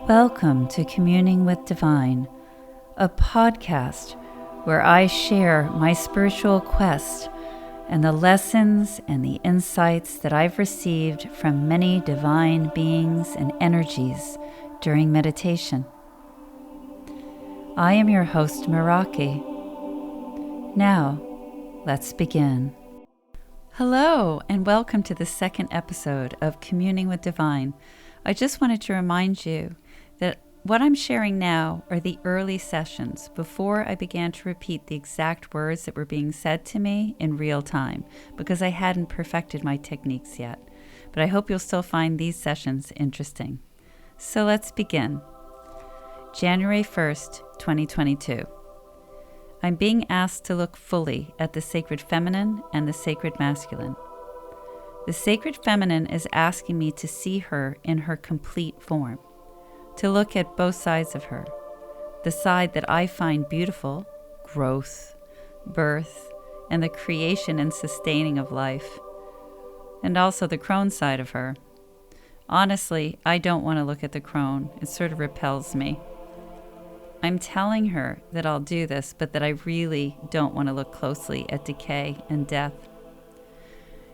Welcome to Communing with Divine, a podcast where I share my spiritual quest and the lessons and the insights that I've received from many divine beings and energies during meditation. I am your host, Meraki. Now, let's begin. Hello, and welcome to the second episode of Communing with Divine. I just wanted to remind you that what I'm sharing now are the early sessions before I began to repeat the exact words that were being said to me in real time, because I hadn't perfected my techniques yet. But I hope you'll still find these sessions interesting. So let's begin. January 1st, 2022. I'm being asked to look fully at the sacred feminine and the sacred masculine. The sacred feminine is asking me to see her in her complete form, to look at both sides of her, the side that I find beautiful, growth, birth, and the creation and sustaining of life, and also the crone side of her. Honestly, I don't want to look at the crone. It sort of repels me. I'm telling her that I'll do this, but that I really don't want to look closely at decay and death.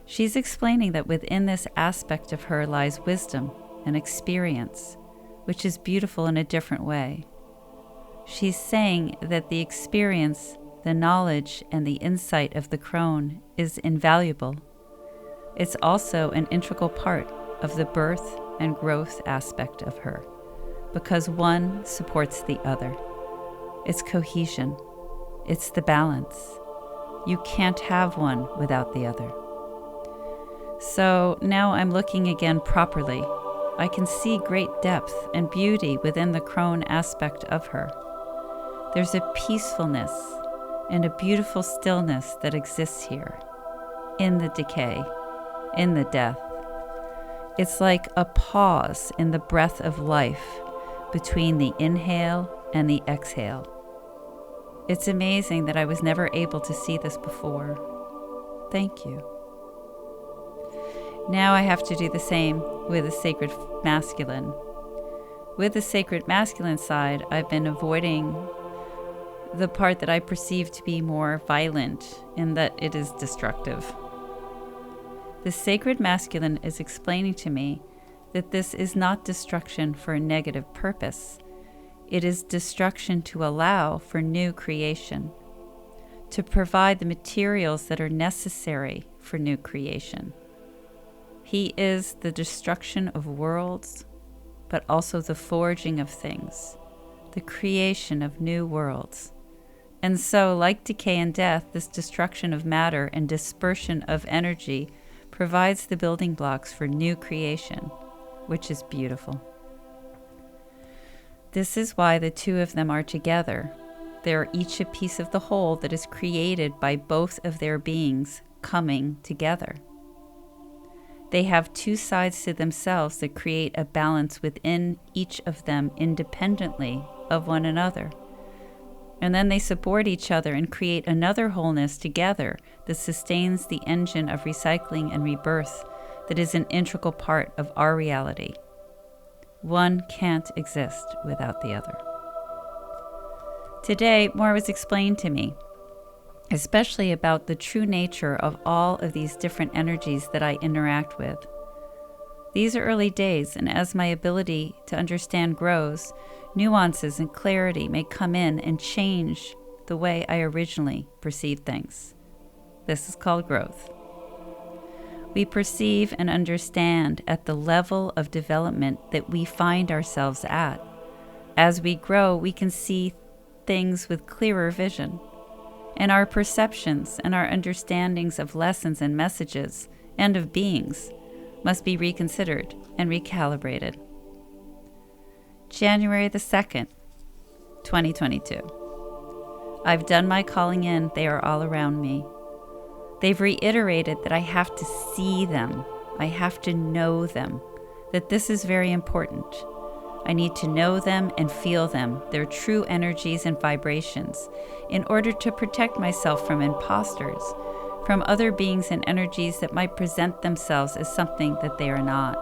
She's explaining that within this aspect of her lies wisdom and experience, which is beautiful in a different way. She's saying that the experience, the knowledge, and the insight of the crone is invaluable. It's also an integral part of the birth and growth aspect of her, because one supports the other. It's cohesion. It's the balance. You can't have one without the other. So now I'm looking again properly. I can see great depth and beauty within the crone aspect of her. There's a peacefulness and a beautiful stillness that exists here, in the decay, in the death. It's like a pause in the breath of life between the inhale and the exhale. It's amazing that I was never able to see this before. Thank you. Now I have to do the same with the sacred masculine. With the sacred masculine side, I've been avoiding the part that I perceive to be more violent in that it is destructive. The sacred masculine is explaining to me that this is not destruction for a negative purpose. It is destruction to allow for new creation, to provide the materials that are necessary for new creation. He is the destruction of worlds, but also the forging of things, the creation of new worlds. And so, like decay and death, this destruction of matter and dispersion of energy provides the building blocks for new creation, which is beautiful. This is why the two of them are together. They are each a piece of the whole that is created by both of their beings coming together. They have two sides to themselves that create a balance within each of them independently of one another. And then they support each other and create another wholeness together that sustains the engine of recycling and rebirth that is an integral part of our reality. One can't exist without the other. Today, more was explained to me, especially about the true nature of all of these different energies that I interact with. These are early days, and as my ability to understand grows, nuances and clarity may come in and change the way I originally perceived things. This is called growth. We perceive and understand at the level of development that we find ourselves at. As we grow, we can see things with clearer vision, and our perceptions and our understandings of lessons and messages and of beings must be reconsidered and recalibrated. January the 2nd, 2022. I've done my calling in. They are all around me. They've reiterated that I have to see them. I have to know them, that this is very important. I need to know them and feel them, their true energies and vibrations, in order to protect myself from imposters, from other beings and energies that might present themselves as something that they are not.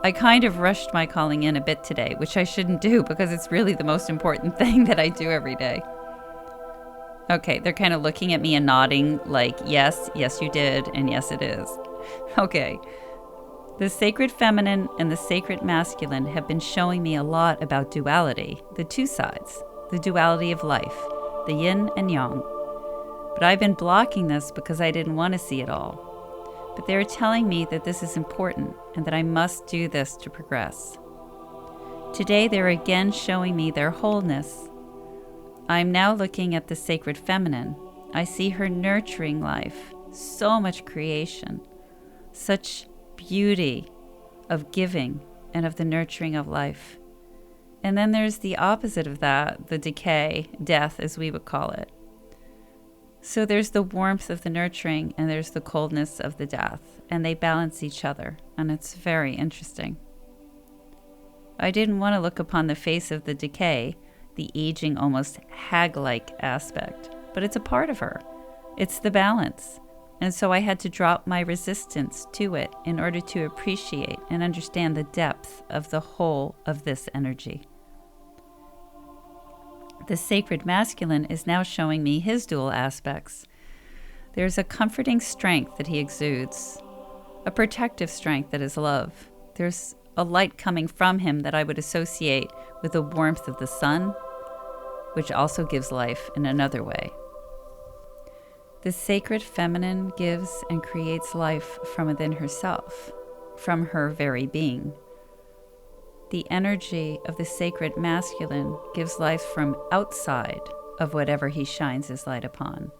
I kind of rushed my calling in a bit today, which I shouldn't do because it's really the most important thing that I do every day. Okay, they're kind of looking at me and nodding like, yes, you did, and yes, it is. Okay. The sacred feminine and the sacred masculine have been showing me a lot about duality, the two sides, the duality of life, the yin and yang. But I've been blocking this because I didn't want to see it all. But they're telling me that this is important and that I must do this to progress. Today they're again showing me their wholeness. I'm now looking at the sacred feminine. I see her nurturing life, so much creation, such beauty of giving and of the nurturing of life. And then there's the opposite of that, the decay, death as we would call it. So there's the warmth of the nurturing and there's the coldness of the death, and they balance each other, and it's very interesting. I didn't want to look upon the face of the decay, the aging, almost hag-like aspect, but it's a part of her. It's the balance. And so I had to drop my resistance to it in order to appreciate and understand the depth of the whole of this energy. The sacred masculine is now showing me his dual aspects. There's a comforting strength that he exudes, a protective strength that is love. There's a light coming from him that I would associate with the warmth of the sun, which also gives life in another way. The sacred feminine gives and creates life from within herself, from her very being. The energy of the sacred masculine gives life from outside of whatever he shines his light upon.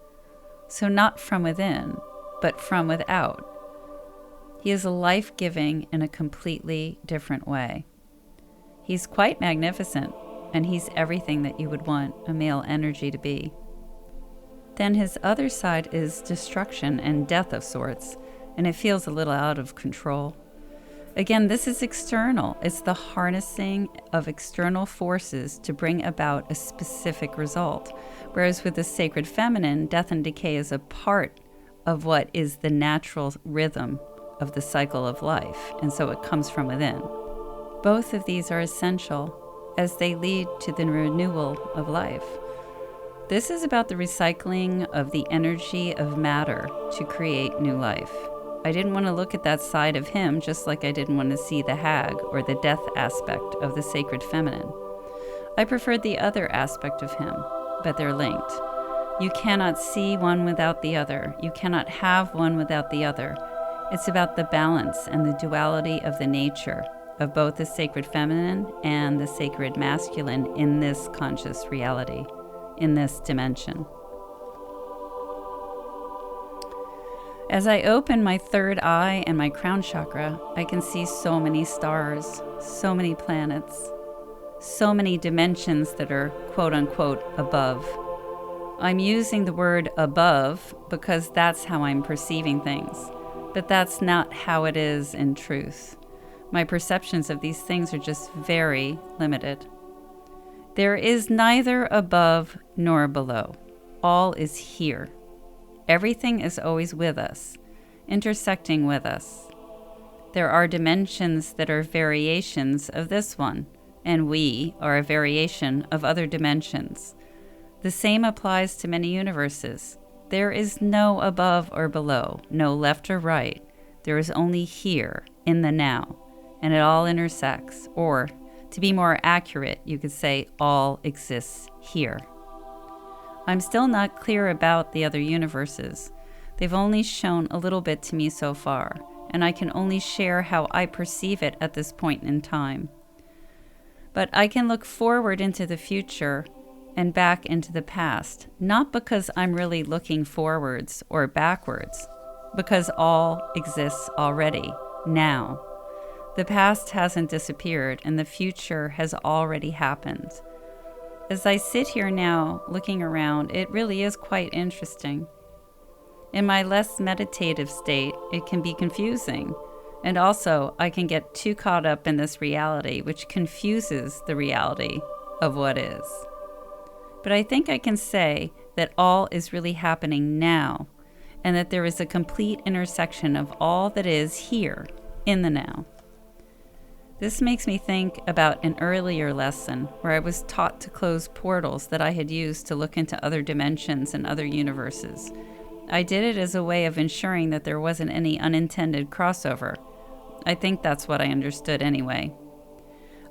So not from within, but from without. He is life-giving in a completely different way. He's quite magnificent, and he's everything that you would want a male energy to be. Then his other side is destruction and death of sorts, and it feels a little out of control. Again, this is external. It's the harnessing of external forces to bring about a specific result. Whereas with the sacred feminine, death and decay is a part of what is the natural rhythm of the cycle of life, and so it comes from within. Both of these are essential as they lead to the renewal of life. This is about the recycling of the energy of matter to create new life. I didn't want to look at that side of him, just like I didn't want to see the hag or the death aspect of the sacred feminine. I preferred the other aspect of him, but they're linked. You cannot see one without the other. You cannot have one without the other. It's about the balance and the duality of the nature of both the sacred feminine and the sacred masculine in this conscious reality, in this dimension. As I open my third eye and my crown chakra, I can see so many stars, so many planets, so many dimensions that are quote-unquote above. I'm using the word above because that's how I'm perceiving things, but that's not how it is in truth. My perceptions of these things are just very limited. There is neither above nor below. All is here. Everything is always with us, intersecting with us. There are dimensions that are variations of this one, and we are a variation of other dimensions. The same applies to many universes. There is no above or below, no left or right. There is only here, in the now, and it all intersects, or to be more accurate, you could say all exists here. I'm still not clear about the other universes. They've only shown a little bit to me so far, and I can only share how I perceive it at this point in time. But I can look forward into the future and back into the past, not because I'm really looking forwards or backwards, because all exists already, now. The past hasn't disappeared, and the future has already happened. As I sit here now, looking around, it really is quite interesting. In my less meditative state, it can be confusing. And also, I can get too caught up in this reality, which confuses the reality of what is. But I think I can say that all is really happening now, and that there is a complete intersection of all that is here, in the now. This makes me think about an earlier lesson where I was taught to close portals that I had used to look into other dimensions and other universes. I did it as a way of ensuring that there wasn't any unintended crossover. I think that's what I understood anyway.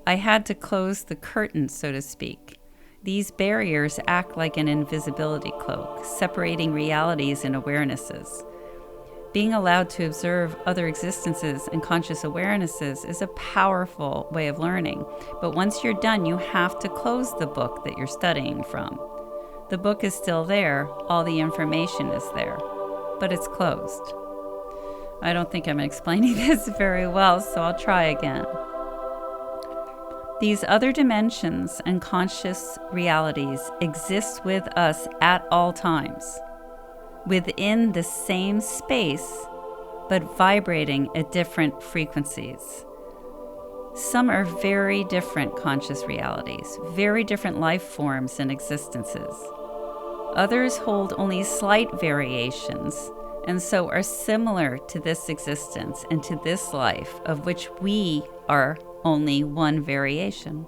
I had to close the curtain, so to speak. These barriers act like an invisibility cloak, separating realities and awarenesses. Being allowed to observe other existences and conscious awarenesses is a powerful way of learning, but once you're done, you have to close the book that you're studying from. The book is still there, all the information is there, but it's closed. I don't think I'm explaining this very well, so I'll try again. These other dimensions and conscious realities exist with us at all times, within the same space, but vibrating at different frequencies. Some are very different conscious realities, very different life forms and existences. Others hold only slight variations, and so are similar to this existence and to this life, of which we are only one variation.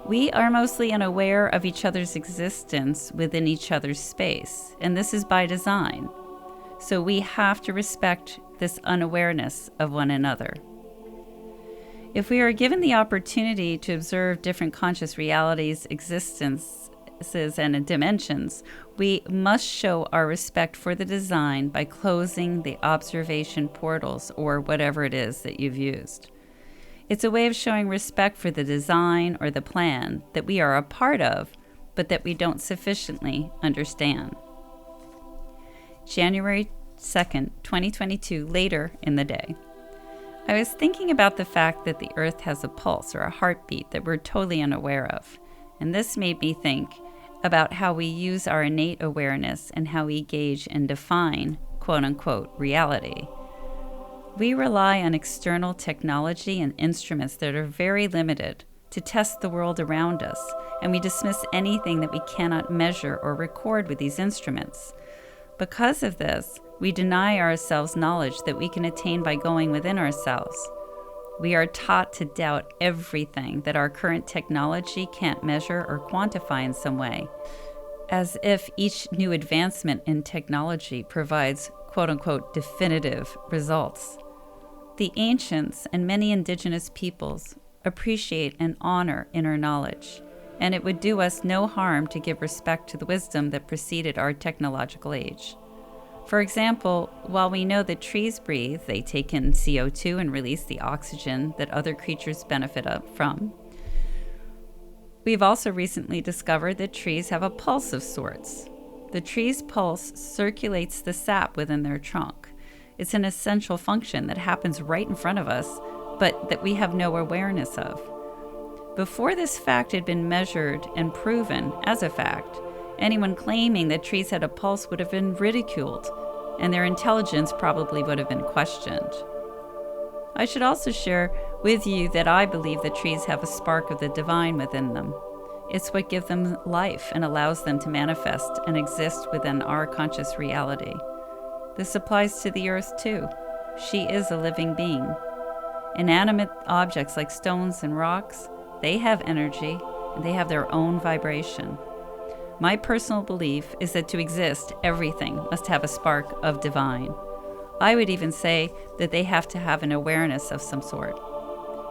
We are mostly unaware of each other's existence within each other's space, and this is by design. So we have to respect this unawareness of one another. If we are given the opportunity to observe different conscious realities, existences, and dimensions, we must show our respect for the design by closing the observation portals or whatever it is that you've used. It's a way of showing respect for the design or the plan that we are a part of, but that we don't sufficiently understand. January 2nd, 2022, later in the day. I was thinking about the fact that the Earth has a pulse or a heartbeat that we're totally unaware of, and this made me think about how we use our innate awareness and how we gauge and define, quote-unquote, reality. We rely on external technology and instruments that are very limited to test the world around us, and we dismiss anything that we cannot measure or record with these instruments. Because of this, we deny ourselves knowledge that we can attain by going within ourselves. We are taught to doubt everything that our current technology can't measure or quantify in some way, as if each new advancement in technology provides quote-unquote definitive results. The ancients and many indigenous peoples appreciate and honor inner knowledge, and it would do us no harm to give respect to the wisdom that preceded our technological age. For example, while we know that trees breathe, they take in CO2 and release the oxygen that other creatures benefit from. We've also recently discovered that trees have a pulse of sorts. The tree's pulse circulates the sap within their trunk. It's an essential function that happens right in front of us, but that we have no awareness of. Before this fact had been measured and proven as a fact, anyone claiming that trees had a pulse would have been ridiculed, and their intelligence probably would have been questioned. I should also share with you that I believe that trees have a spark of the divine within them. It's what gives them life and allows them to manifest and exist within our conscious reality. This applies to the earth too. She is a living being. Inanimate objects like stones and rocks, they have energy and they have their own vibration. My personal belief is that to exist, everything must have a spark of divine. I would even say that they have to have an awareness of some sort,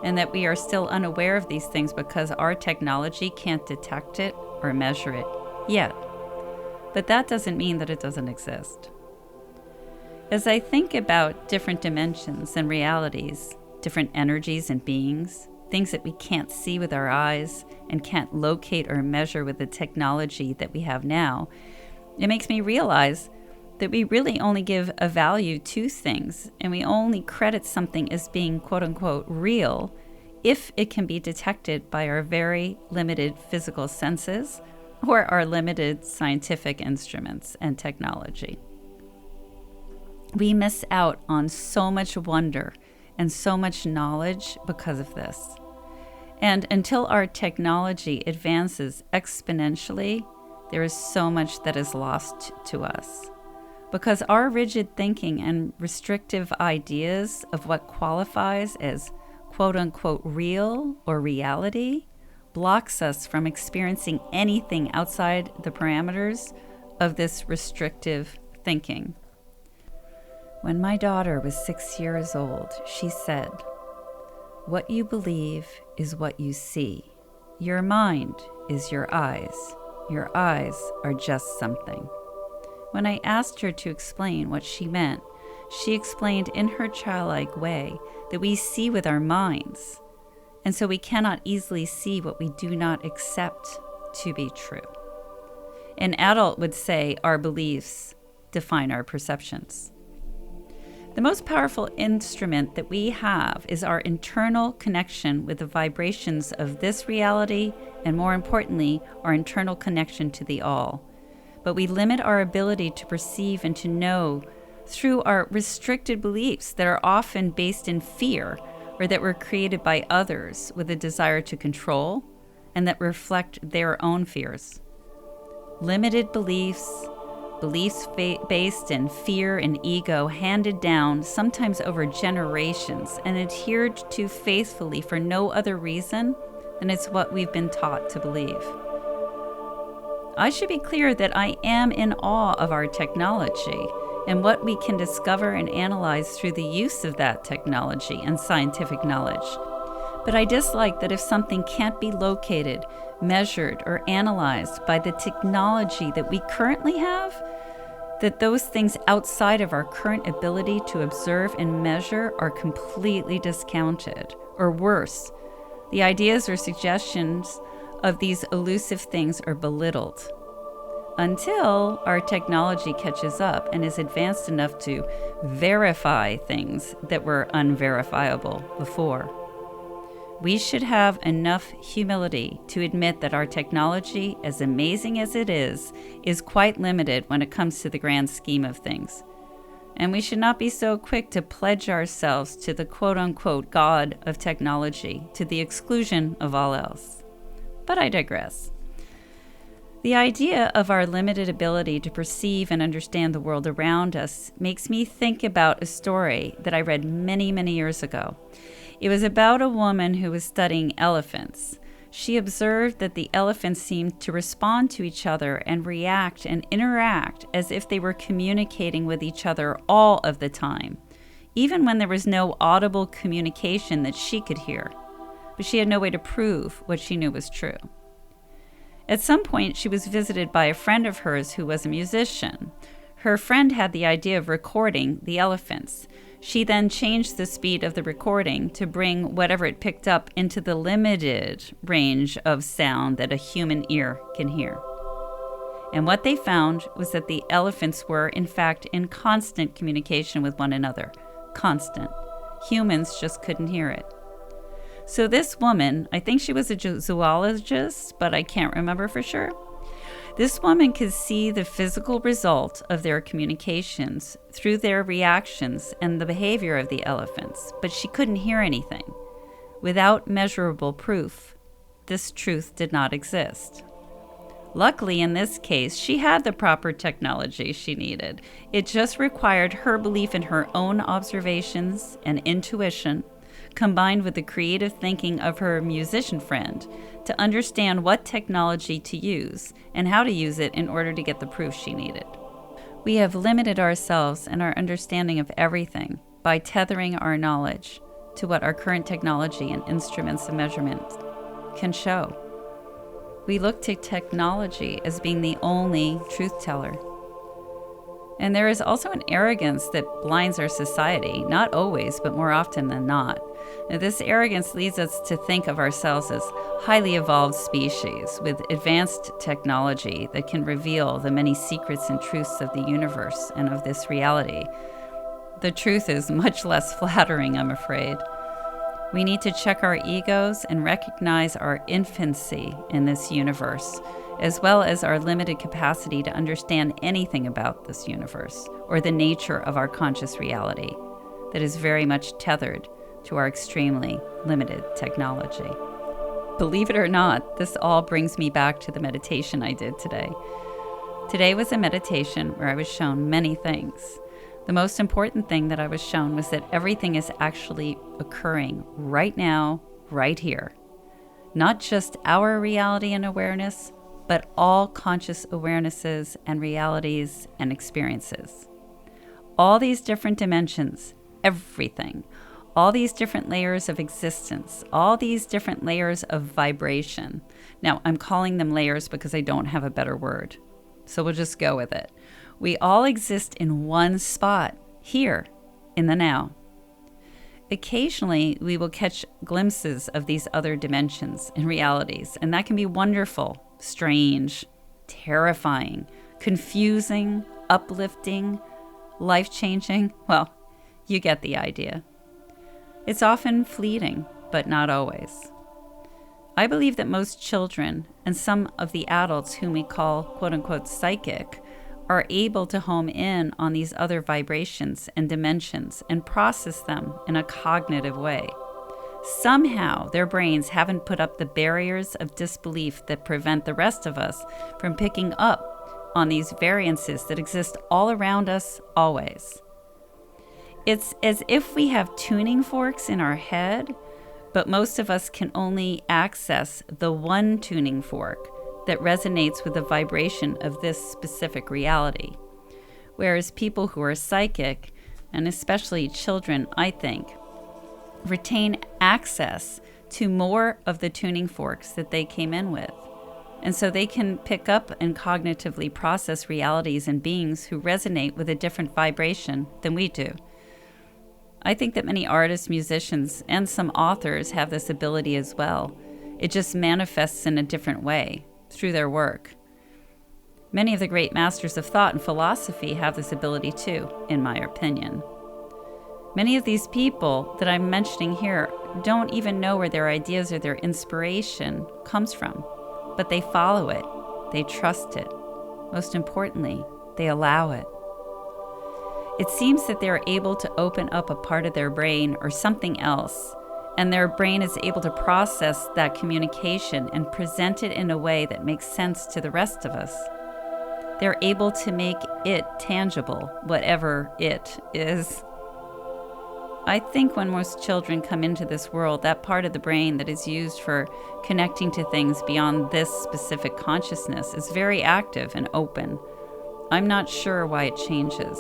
and that we are still unaware of these things because our technology can't detect it or measure it yet. But that doesn't mean that it doesn't exist. As I think about different dimensions and realities, different energies and beings, things that we can't see with our eyes and can't locate or measure with the technology that we have now, it makes me realize that we really only give a value to things, and we only credit something as being quote-unquote real if it can be detected by our very limited physical senses or our limited scientific instruments and technology. We miss out on so much wonder and so much knowledge because of this. And until our technology advances exponentially, there is so much that is lost to us. Because our rigid thinking and restrictive ideas of what qualifies as quote-unquote real or reality blocks us from experiencing anything outside the parameters of this restrictive thinking. When my daughter was 6 years old, she said, "What you believe is what you see. Your mind is your eyes. Your eyes are just something." When I asked her to explain what she meant, she explained in her childlike way that we see with our minds, and so we cannot easily see what we do not accept to be true. An adult would say our beliefs define our perceptions. The most powerful instrument that we have is our internal connection with the vibrations of this reality, and more importantly, our internal connection to the all. But we limit our ability to perceive and to know through our restricted beliefs that are often based in fear, or that were created by others with a desire to control, and that reflect their own fears. Limited beliefs based in fear and ego, handed down sometimes over generations and adhered to faithfully for no other reason than it's what we've been taught to believe. I should be clear that I am in awe of our technology and what we can discover and analyze through the use of that technology and scientific knowledge. But I dislike that if something can't be located, measured, or analyzed by the technology that we currently have, that those things outside of our current ability to observe and measure are completely discounted. Or worse, the ideas or suggestions of these elusive things are belittled until our technology catches up and is advanced enough to verify things that were unverifiable before. We should have enough humility to admit that our technology, as amazing as it is quite limited when it comes to the grand scheme of things. And we should not be so quick to pledge ourselves to the quote-unquote God of technology to the exclusion of all else. But I digress. The idea of our limited ability to perceive and understand the world around us makes me think about a story that I read many, many years ago. It was about a woman who was studying elephants. She observed that the elephants seemed to respond to each other and react and interact as if they were communicating with each other all of the time, even when there was no audible communication that she could hear. But she had no way to prove what she knew was true. At some point, she was visited by a friend of hers who was a musician. Her friend had the idea of recording the elephants. She then changed the speed of the recording to bring whatever it picked up into the limited range of sound that a human ear can hear. And what they found was that the elephants were, in fact, in constant communication with one another. Constant. Humans just couldn't hear it. So this woman, I think she was a zoologist, but I can't remember for sure. This woman could see the physical result of their communications through their reactions and the behavior of the elephants, but she couldn't hear anything. Without measurable proof, this truth did not exist. Luckily, in this case, she had the proper technology she needed. It just required her belief in her own observations and intuition, combined with the creative thinking of her musician friend, to understand what technology to use and how to use it in order to get the proof she needed. We have limited ourselves and our understanding of everything by tethering our knowledge to what our current technology and instruments of measurement can show. We look to technology as being the only truth teller. And there is also an arrogance that blinds our society, not always, but more often than not. Now, this arrogance leads us to think of ourselves as highly evolved species with advanced technology that can reveal the many secrets and truths of the universe and of this reality. The truth is much less flattering, I'm afraid. We need to check our egos and recognize our infancy in this universe, as well as our limited capacity to understand anything about this universe or the nature of our conscious reality that is very much tethered to our extremely limited technology. Believe it or not, this all brings me back to the meditation I did today. Today was a meditation where I was shown many things. The most important thing that I was shown was that everything is actually occurring right now, right here. Not just our reality and awareness, but all conscious awarenesses and realities and experiences. All these different dimensions, everything, all these different layers of existence, all these different layers of vibration. Now, I'm calling them layers because I don't have a better word, so we'll just go with it. We all exist in one spot, here, in the now. Occasionally, we will catch glimpses of these other dimensions and realities, and that can be wonderful, strange, terrifying, confusing, uplifting, life-changing. Well, you get the idea. It's often fleeting, but not always. I believe that most children and some of the adults whom we call quote-unquote psychic are able to home in on these other vibrations and dimensions and process them in a cognitive way. Somehow, their brains haven't put up the barriers of disbelief that prevent the rest of us from picking up on these variances that exist all around us, always. It's as if we have tuning forks in our head, but most of us can only access the one tuning fork that resonates with the vibration of this specific reality. Whereas people who are psychic, and especially children, I think, retain access to more of the tuning forks that they came in with. And so they can pick up and cognitively process realities and beings who resonate with a different vibration than we do. I think that many artists, musicians, and some authors have this ability as well. It just manifests in a different way through their work. Many of the great masters of thought and philosophy have this ability too, in my opinion. Many of these people that I'm mentioning here don't even know where their ideas or their inspiration comes from, but they follow it, they trust it. Most importantly, they allow it. It seems that they're able to open up a part of their brain or something else, and their brain is able to process that communication and present it in a way that makes sense to the rest of us. They're able to make it tangible, whatever it is. I think when most children come into this world, that part of the brain that is used for connecting to things beyond this specific consciousness is very active and open. I'm not sure why it changes.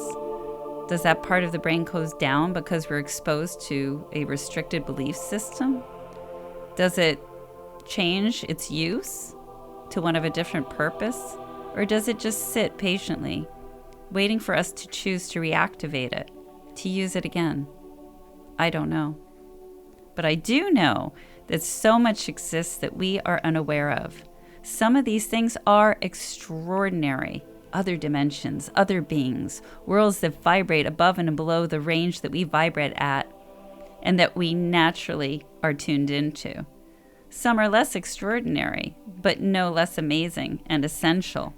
Does that part of the brain close down because we're exposed to a restricted belief system? Does it change its use to one of a different purpose? Or does it just sit patiently, waiting for us to choose to reactivate it, to use it again? I don't know. But I do know that so much exists that we are unaware of. Some of these things are extraordinary. Other dimensions, other beings, worlds that vibrate above and below the range that we vibrate at and that we naturally are tuned into. Some are less extraordinary, but no less amazing and essential.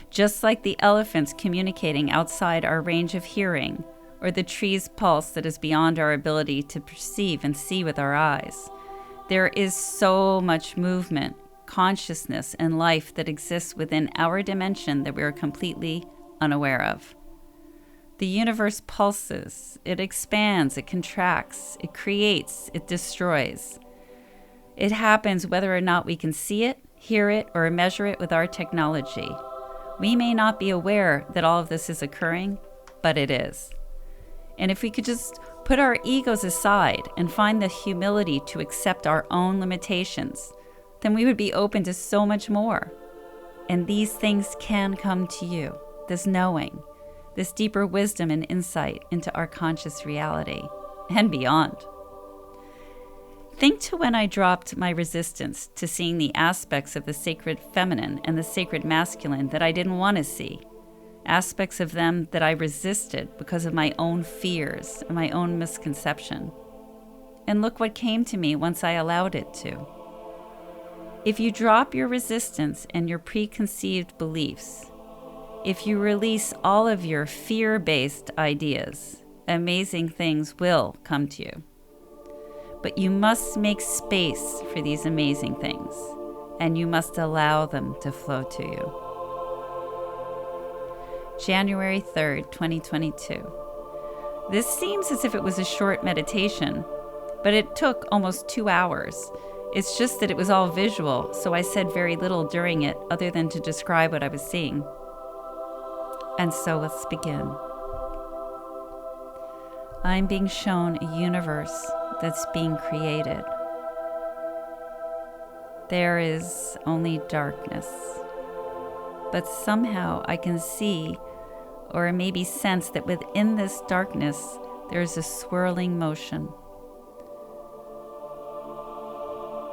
Just like the elephants communicating outside our range of hearing, or the tree's pulse that is beyond our ability to perceive and see with our eyes, there is so much movement, consciousness, and life that exists within our dimension that we are completely unaware of. The universe pulses, it expands, it contracts, it creates, it destroys. It happens whether or not we can see it, hear it, or measure it with our technology. We may not be aware that all of this is occurring, but it is. And if we could just put our egos aside and find the humility to accept our own limitations, then we would be open to so much more. And these things can come to you, this knowing, this deeper wisdom and insight into our conscious reality and beyond. Think to when I dropped my resistance to seeing the aspects of the sacred feminine and the sacred masculine that I didn't want to see, aspects of them that I resisted because of my own fears and my own misconception. And look what came to me once I allowed it to. If you drop your resistance and your preconceived beliefs, if you release all of your fear-based ideas, amazing things will come to you. But you must make space for these amazing things, and you must allow them to flow to you. January 3rd, 2022. This seems as if it was a short meditation, but it took almost 2 hours. It's just that it was all visual, so I said very little during it other than to describe what I was seeing. And so let's begin. I'm being shown a universe that's being created. There is only darkness, but somehow I can see or maybe sense that within this darkness there's a swirling motion.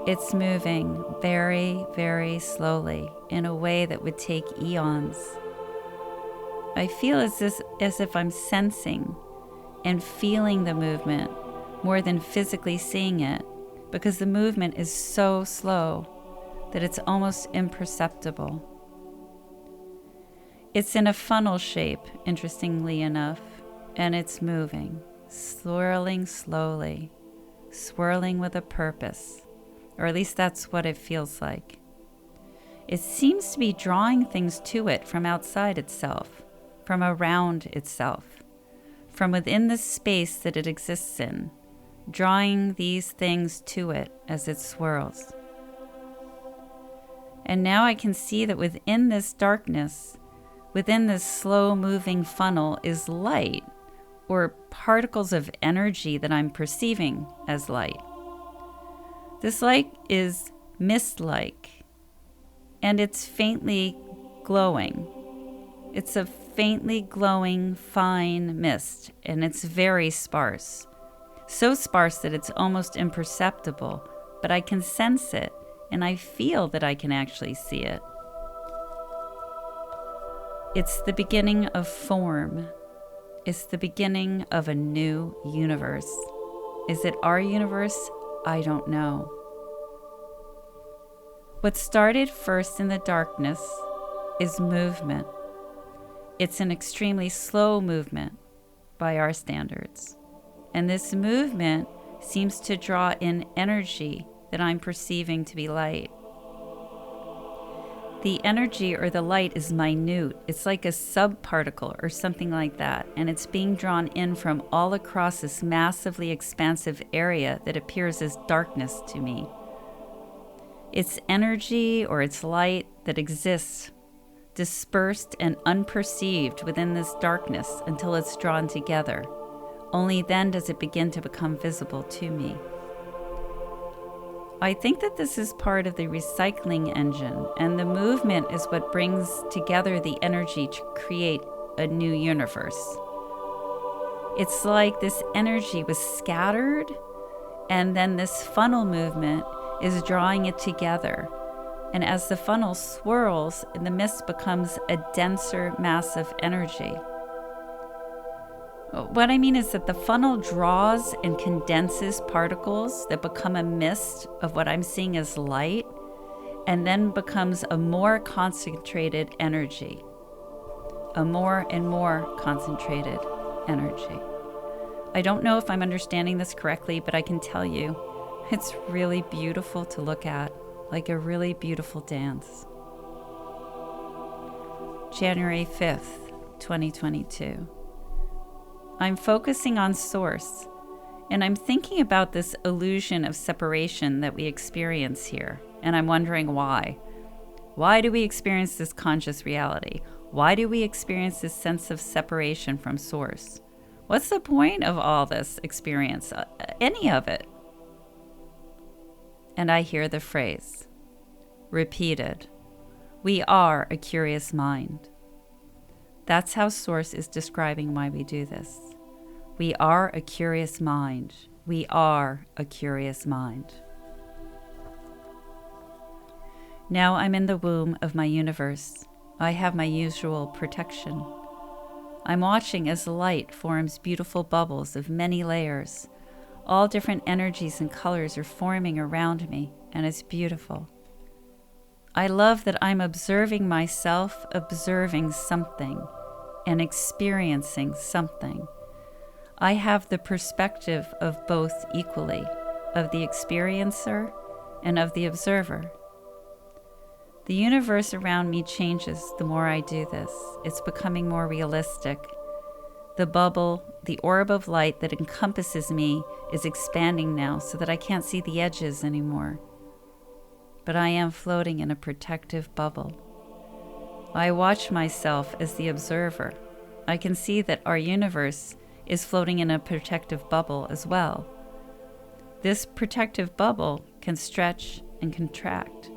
It's moving very, very slowly in a way that would take eons. I feel as if I'm sensing and feeling the movement more than physically seeing it, because the movement is so slow that it's almost imperceptible. It's in a funnel shape, interestingly enough, and it's moving, swirling slowly, swirling with a purpose, or at least that's what it feels like. It seems to be drawing things to it from outside itself, from around itself, from within the space that it exists in, drawing these things to it as it swirls. And now I can see that within this darkness, within this slow-moving funnel is light, or particles of energy that I'm perceiving as light. This light is mist-like, and it's faintly glowing. It's a faintly glowing, fine mist, and it's very sparse. So sparse that it's almost imperceptible, but I can sense it, and I feel that I can actually see it. It's the beginning of form. It's the beginning of a new universe. Is it our universe? I don't know. What started first in the darkness is movement. It's an extremely slow movement by our standards. And this movement seems to draw in energy that I'm perceiving to be light. The energy or the light is minute. It's like a subparticle or something like that, and it's being drawn in from all across this massively expansive area that appears as darkness to me. It's energy or it's light that exists, dispersed and unperceived within this darkness until it's drawn together. Only then does it begin to become visible to me. I think that this is part of the recycling engine, and the movement is what brings together the energy to create a new universe. It's like this energy was scattered, and then this funnel movement is drawing it together. And as the funnel swirls, the mist becomes a denser mass of energy. What I mean is that the funnel draws and condenses particles that become a mist of what I'm seeing as light, and then becomes a more concentrated energy, a more and more concentrated energy. I don't know if I'm understanding this correctly, but I can tell you it's really beautiful to look at, like a really beautiful dance. January 5th, 2022. I'm focusing on Source, and I'm thinking about this illusion of separation that we experience here, and I'm wondering why. Why do we experience this conscious reality? Why do we experience this sense of separation from Source? What's the point of all this experience, any of it? And I hear the phrase, repeated, we are a curious mind. That's how Source is describing why we do this. We are a curious mind. We are a curious mind. Now I'm in the womb of my universe. I have my usual protection. I'm watching as light forms beautiful bubbles of many layers. All different energies and colors are forming around me, and it's beautiful. I love that I'm observing myself, observing something, and experiencing something. I have the perspective of both equally, of the experiencer and of the observer. The universe around me changes the more I do this. It's becoming more realistic. The bubble, the orb of light that encompasses me is expanding now so that I can't see the edges anymore. But I am floating in a protective bubble. I watch myself as the observer. I can see that our universe is floating in a protective bubble as well. This protective bubble can stretch and contract.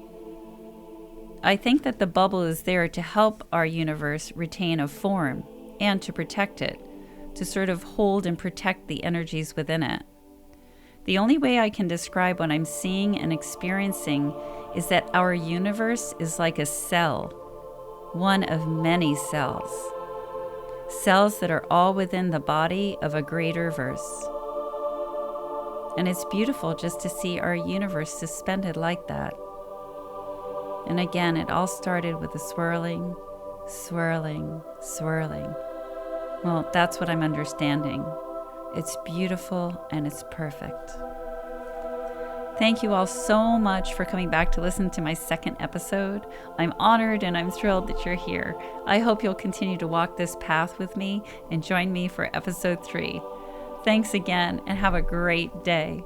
I think that the bubble is there to help our universe retain a form and to protect it, to sort of hold and protect the energies within it. The only way I can describe what I'm seeing and experiencing is that our universe is like a cell, one of many cells. Cells that are all within the body of a greater verse. And it's beautiful just to see our universe suspended like that. And again, it all started with a swirling, swirling, swirling. Well, that's what I'm understanding. It's beautiful and it's perfect. Thank you all so much for coming back to listen to my second episode. I'm honored and I'm thrilled that you're here. I hope you'll continue to walk this path with me and join me for episode 3. Thanks again and have a great day.